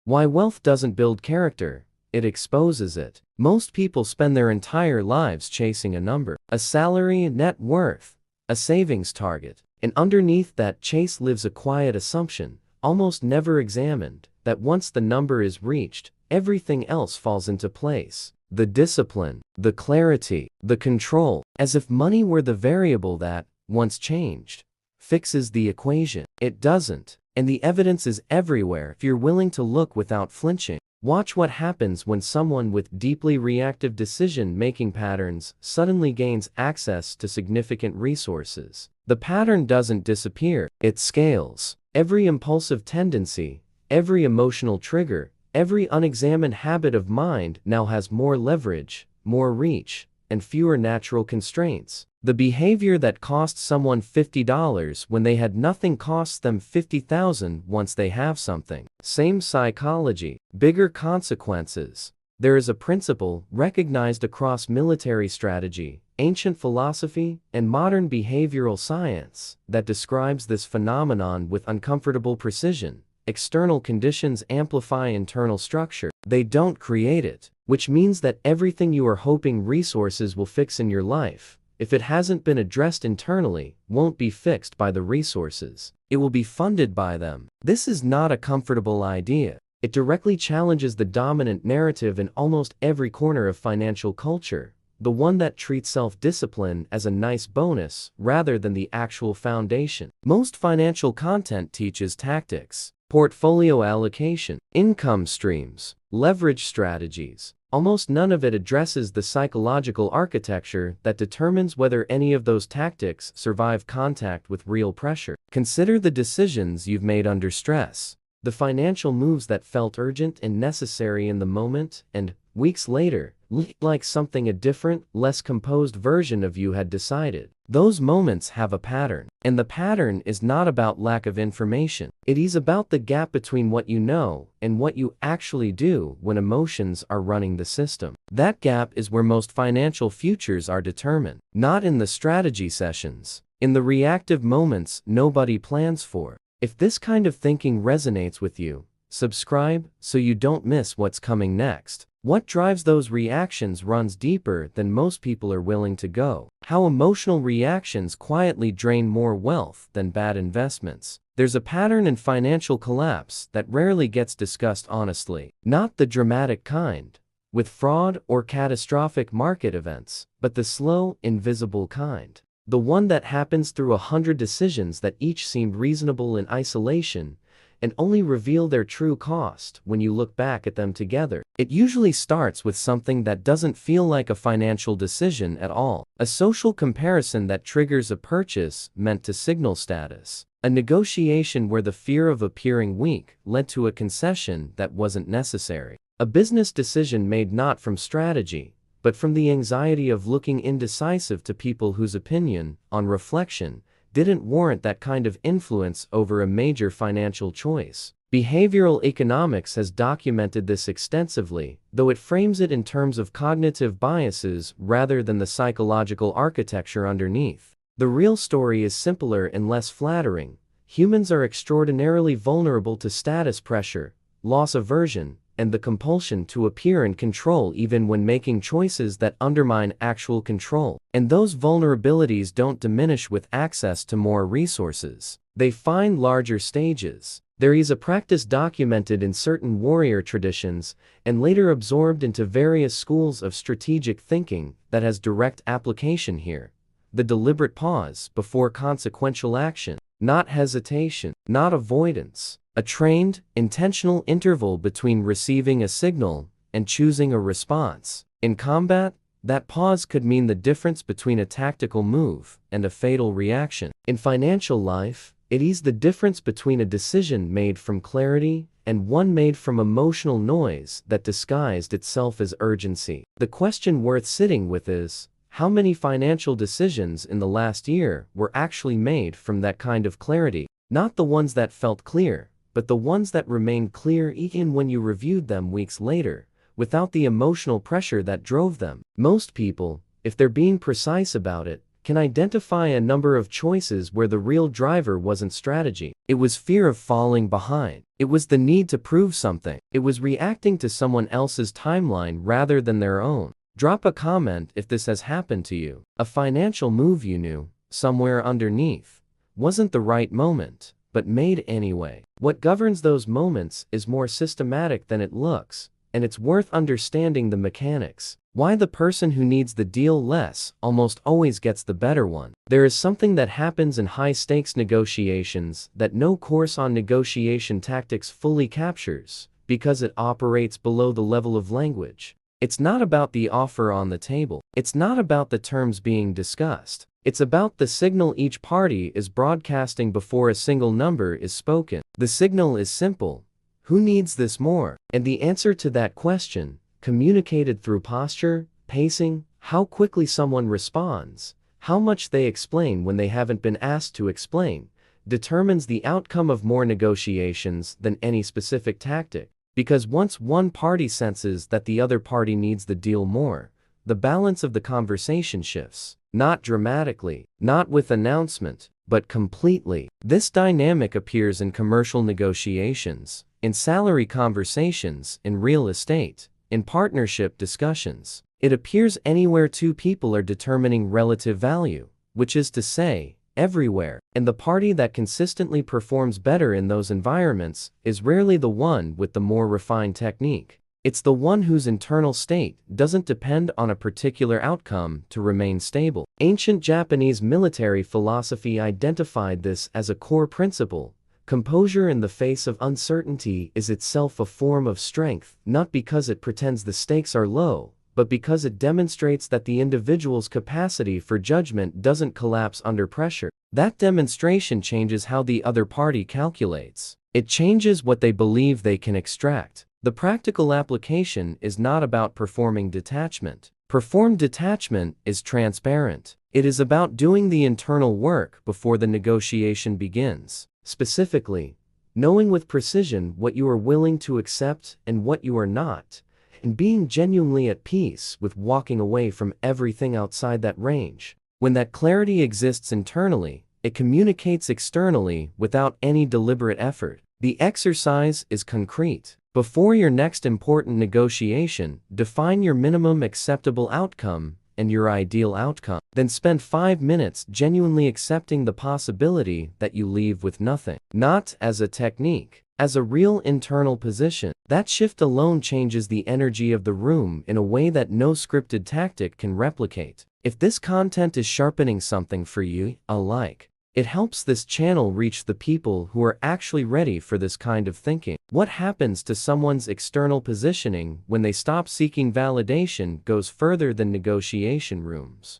Why wealth doesn't build character, it exposes it. Most people spend their entire lives chasing a number, a salary, a net worth, a savings target. And underneath that chase lives a quiet assumption, almost never examined, that once the number is reached, everything else falls into place. The discipline, the clarity, the control, as if money were the variable that, once changed, fixes the equation. It doesn't. And the evidence is everywhere if you're willing to look without flinching. Watch what happens when someone with deeply reactive decision-making patterns suddenly gains access to significant resources. The pattern doesn't disappear, it scales. Every impulsive tendency, every emotional trigger, every unexamined habit of mind now has more leverage, more reach, and fewer natural constraints. The behavior that costs someone $50 when they had nothing costs them $50,000 once they have something. Same psychology, bigger consequences. There is a principle recognized across military strategy, ancient philosophy, and modern behavioral science that describes this phenomenon with uncomfortable precision. External conditions amplify internal structure. They don't create it, which means that everything you are hoping resources will fix in your life, if it hasn't been addressed internally, won't be fixed by the resources. It will be funded by them. This is not a comfortable idea. It directly challenges the dominant narrative in almost every corner of financial culture, the one that treats self-discipline as a nice bonus rather than the actual foundation. Most financial content teaches tactics, portfolio allocation, income streams, leverage strategies. Almost none of it addresses the psychological architecture that determines whether any of those tactics survive contact with real pressure. Consider the decisions you've made under stress, the financial moves that felt urgent and necessary in the moment, and, weeks later, like something a different, less composed version of you had decided. Those moments have a pattern. And the pattern is not about lack of information. It is about the gap between what you know and what you actually do when emotions are running the system. That gap is where most financial futures are determined. Not in the strategy sessions. In the reactive moments nobody plans for. If this kind of thinking resonates with you, subscribe so you don't miss what's coming next. What drives those reactions runs deeper than most people are willing to go. How emotional reactions quietly drain more wealth than bad investments. There's a pattern in financial collapse that rarely gets discussed honestly. Not the dramatic kind, with fraud or catastrophic market events, but the slow, invisible kind. The one that happens through 100 decisions that each seemed reasonable in isolation, and only reveal their true cost when you look back at them together. It usually starts with something that doesn't feel like a financial decision at all. A social comparison that triggers a purchase meant to signal status. A negotiation where the fear of appearing weak led to a concession that wasn't necessary. A business decision made not from strategy, but from the anxiety of looking indecisive to people whose opinion, on reflection, didn't warrant that kind of influence over a major financial choice. Behavioral economics has documented this extensively, though it frames it in terms of cognitive biases rather than the psychological architecture underneath. The real story is simpler and less flattering. Humans are extraordinarily vulnerable to status pressure, loss aversion, and the compulsion to appear in control even when making choices that undermine actual control. And those vulnerabilities don't diminish with access to more resources. They find larger stages. There is a practice documented in certain warrior traditions and later absorbed into various schools of strategic thinking that has direct application here. The deliberate pause before consequential action. Not hesitation, not avoidance. A trained, intentional interval between receiving a signal and choosing a response. In combat, that pause could mean the difference between a tactical move and a fatal reaction. In financial life, it is the difference between a decision made from clarity and one made from emotional noise that disguised itself as urgency. The question worth sitting with is, how many financial decisions in the last year were actually made from that kind of clarity? Not the ones that felt clear, but the ones that remained clear even when you reviewed them weeks later, without the emotional pressure that drove them. Most people, if they're being precise about it, can identify a number of choices where the real driver wasn't strategy. It was fear of falling behind. It was the need to prove something. It was reacting to someone else's timeline rather than their own. Drop a comment if this has happened to you. A financial move you knew, somewhere underneath, wasn't the right moment, but made anyway. What governs those moments is more systematic than it looks, and it's worth understanding the mechanics. Why the person who needs the deal less almost always gets the better one. There is something that happens in high-stakes negotiations that no course on negotiation tactics fully captures, because it operates below the level of language. It's not about the offer on the table. It's not about the terms being discussed. It's about the signal each party is broadcasting before a single number is spoken. The signal is simple. Who needs this more? And the answer to that question, communicated through posture, pacing, how quickly someone responds, how much they explain when they haven't been asked to explain, determines the outcome of more negotiations than any specific tactic. Because once one party senses that the other party needs the deal more, the balance of the conversation shifts. Not dramatically, not with announcement, but completely. This dynamic appears in commercial negotiations, in salary conversations, in real estate, in partnership discussions. It appears anywhere two people are determining relative value, which is to say, everywhere. And the party that consistently performs better in those environments is rarely the one with the more refined technique. It's the one whose internal state doesn't depend on a particular outcome to remain stable. Ancient Japanese military philosophy identified this as a core principle. Composure in the face of uncertainty is itself a form of strength, not because it pretends the stakes are low, but because it demonstrates that the individual's capacity for judgment doesn't collapse under pressure. That demonstration changes how the other party calculates. It changes what they believe they can extract. The practical application is not about performing detachment. Performed detachment is transparent. It is about doing the internal work before the negotiation begins. Specifically, knowing with precision what you are willing to accept and what you are not, and being genuinely at peace with walking away from everything outside that range. When that clarity exists internally, it communicates externally without any deliberate effort. The exercise is concrete. Before your next important negotiation, define your minimum acceptable outcome and your ideal outcome. Then spend 5 minutes genuinely accepting the possibility that you leave with nothing. Not as a technique, as a real internal position. That shift alone changes the energy of the room in a way that no scripted tactic can replicate. If this content is sharpening something for you, a like. It helps this channel reach the people who are actually ready for this kind of thinking. What happens to someone's external positioning when they stop seeking validation goes further than negotiation rooms.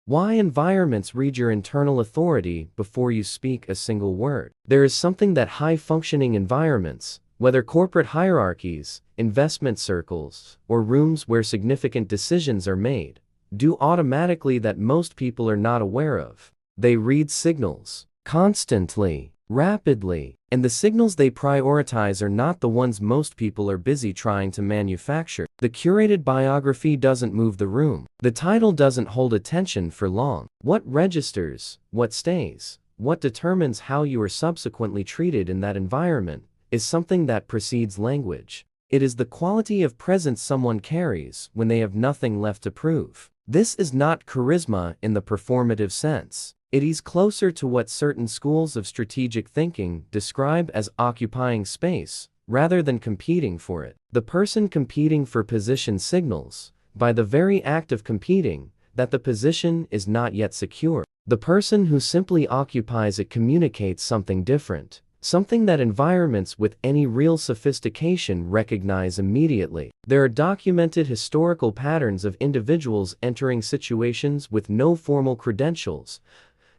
Why environments read your internal authority before you speak a single word. There is something that high-functioning environments, whether corporate hierarchies, investment circles, or rooms where significant decisions are made, do automatically that most people are not aware of. They read signals constantly, rapidly, and the signals they prioritize are not the ones most people are busy trying to manufacture. The curated biography doesn't move the room. The title doesn't hold attention for long. What registers, what stays, what determines how you are subsequently treated in that environment is something that precedes language. It is the quality of presence someone carries when they have nothing left to prove. This is not charisma in the performative sense. It is closer to what certain schools of strategic thinking describe as occupying space, rather than competing for it. The person competing for position signals, by the very act of competing, that the position is not yet secure. The person who simply occupies it communicates something different, something that environments with any real sophistication recognize immediately. There are documented historical patterns of individuals entering situations with no formal credentials,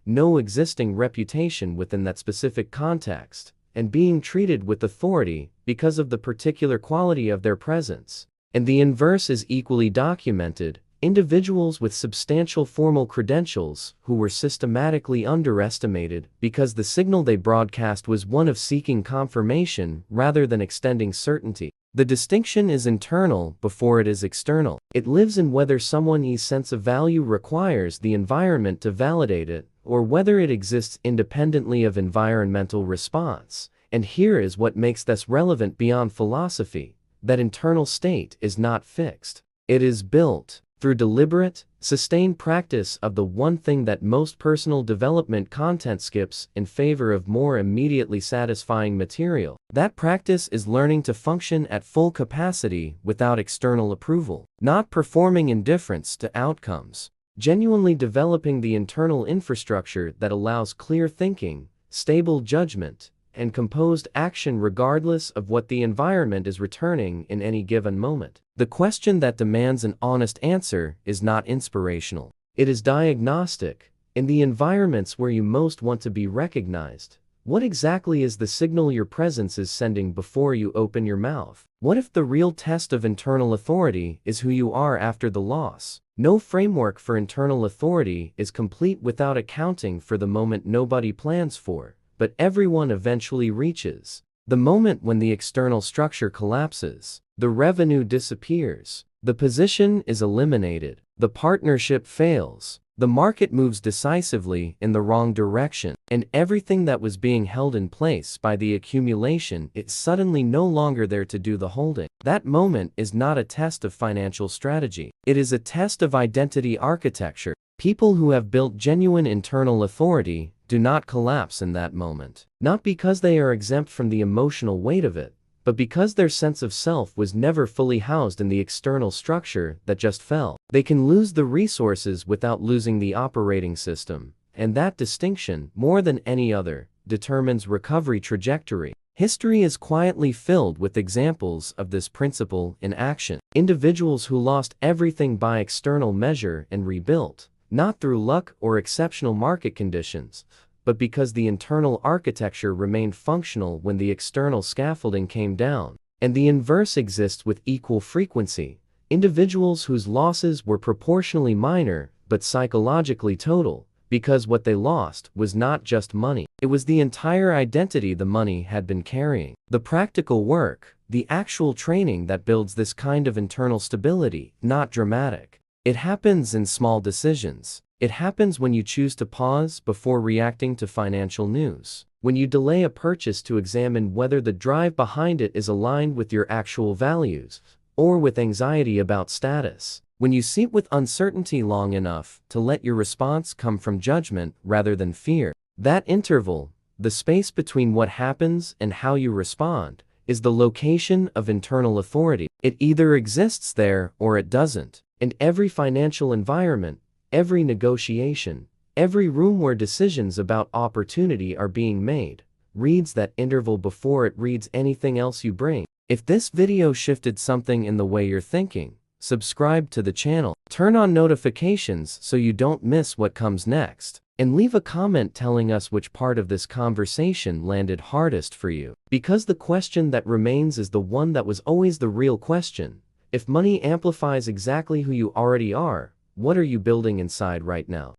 no existing reputation within that specific context, and being treated with authority because of the particular quality of their presence. And the inverse is equally documented. Individuals with substantial formal credentials who were systematically underestimated because the signal they broadcast was one of seeking confirmation rather than extending certainty. The distinction is internal before it is external. It lives in whether someone's sense of value requires the environment to validate it, or whether it exists independently of environmental response. And here is what makes this relevant beyond philosophy: that internal state is not fixed. It is built through deliberate, sustained practice of the one thing that most personal development content skips in favor of more immediately satisfying material. That practice is learning to function at full capacity without external approval, not performing indifference to outcomes, genuinely developing the internal infrastructure that allows clear thinking, stable judgment, and composed action regardless of what the environment is returning in any given moment. The question that demands an honest answer is not inspirational. It is diagnostic. In the environments where you most want to be recognized, what exactly is the signal your presence is sending before you open your mouth? What if the real test of internal authority is who you are after the loss? No framework for internal authority is complete without accounting for the moment nobody plans for, but everyone eventually reaches. The moment when the external structure collapses, the revenue disappears, the position is eliminated, the partnership fails, the market moves decisively in the wrong direction, and everything that was being held in place by the accumulation is suddenly no longer there to do the holding. That moment is not a test of financial strategy. It is a test of identity architecture. People who have built genuine internal authority do not collapse in that moment, not because they are exempt from the emotional weight of it, but because their sense of self was never fully housed in the external structure that just fell. They can lose the resources without losing the operating system, and that distinction, more than any other, determines recovery trajectory. History is quietly filled with examples of this principle in action. Individuals who lost everything by external measure and rebuilt, not through luck or exceptional market conditions, but because the internal architecture remained functional when the external scaffolding came down. And the inverse exists with equal frequency. Individuals whose losses were proportionally minor, but psychologically total, because what they lost was not just money. It was the entire identity the money had been carrying. The practical work, the actual training that builds this kind of internal stability, not dramatic. It happens in small decisions. It happens when you choose to pause before reacting to financial news, when you delay a purchase to examine whether the drive behind it is aligned with your actual values, or with anxiety about status, when you sit with uncertainty long enough to let your response come from judgment rather than fear. That interval, the space between what happens and how you respond, is the location of internal authority. It either exists there or it doesn't. And every financial environment, every negotiation, every room where decisions about opportunity are being made, reads that interval before it reads anything else you bring. If this video shifted something in the way you're thinking, subscribe to the channel, turn on notifications so you don't miss what comes next, and leave a comment telling us which part of this conversation landed hardest for you. Because the question that remains is the one that was always the real question. If money amplifies exactly who you already are, what are you building inside right now?